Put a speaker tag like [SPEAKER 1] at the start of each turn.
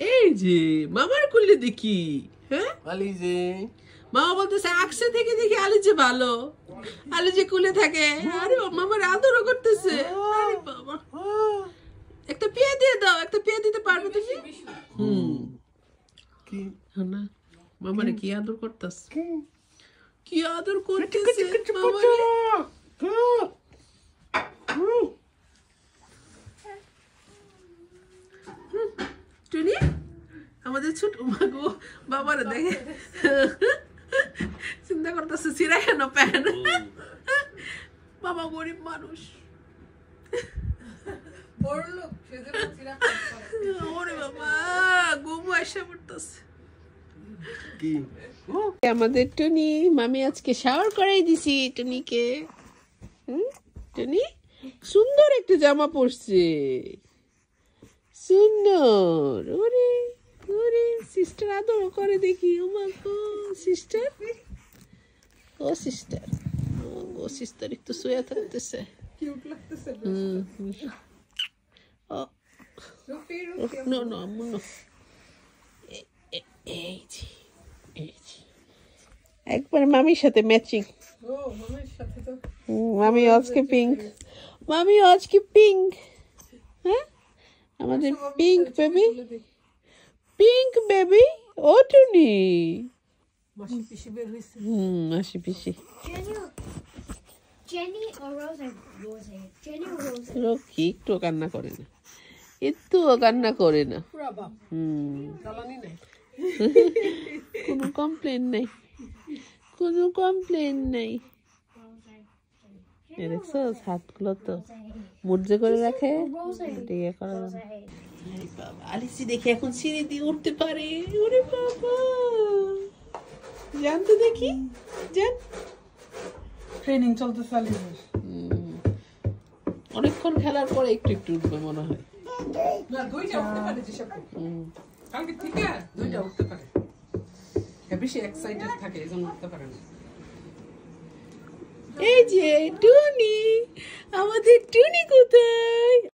[SPEAKER 1] এই যে মামার কোলে দেখি। হ্যাঁ
[SPEAKER 2] আলিজে
[SPEAKER 1] মামা বলতেছে আকশা থেকে দেখি আলিজে ভালো, আলিজে কোলে থাকে। আরে মামার আদরও করতেছে। আরে বাবা, একটা পেয়ে দিয়ে দাও, একটা পেয়ে দিতে পারবে তুমি?
[SPEAKER 2] কি
[SPEAKER 1] না মামারে কি আদর করতেছে, কি আদর করতেছে মামারে। টুনি আমাদের ছোট মাগো বাবারে দেখে চিন্তা করতেছে সিরা কেন প্যান। বাবা গরিব মানুষ, ওরে বাবা ঘুম আসা পড়তেছে। আমাদের টুনি মামি আজকে শাওয়ার করাই দিছি টুনিকে। টুনি সুন্দর একটা জামা পরছে, সুন্দর। ওরে ওরে সিস্টার আদর করে দেখি। ও মা গো সিস্টার, ও সিস্টার, ও সিস্টার একটু শুয়ে থাকতেছে, কিউট লাগতেছে। ও নো নো আম্মু নো। এই যে একবার মামির সাথে ম্যাচিং। মামি আজকে পিঙ্ক, মামি আজকে পিঙ্ক। হ্যাঁ আমাদের পিঙ্ক বেবি, পিঙ্ক বেবি। ও টুনি মাসি পিসি বের হইছে। মাসি পিসি
[SPEAKER 3] Jenny or Rose? Rose. Jenny or Rose?
[SPEAKER 1] Rocky একটু কান্না করে না, একটু কান্না করে না। কোনো কমপ্লেন নেই, কোনো কমপ্লেন নেই। দেখছো হাতগুলো তো মুর্জে করে রাখে। আলিসি দেখি এখন সিঁড়ি দিয়ে উঠতে পারে। ওরে বাবা জানতো দেখি, জান
[SPEAKER 4] ট্রেনিং চলতেছে
[SPEAKER 1] অনেকক্ষণ খেলার পরে একটু একটু উঠবে মনে হয়।
[SPEAKER 4] না দুইটা উঠতে পারে যেসব কালকে ঠিক আছে, দুইটা উঠতে পারে। বেশি এক্সাইটেড থাকে এজন্য উঠতে পারে না।
[SPEAKER 1] এই যে টুনি, আমাদের টুনি কোথায়?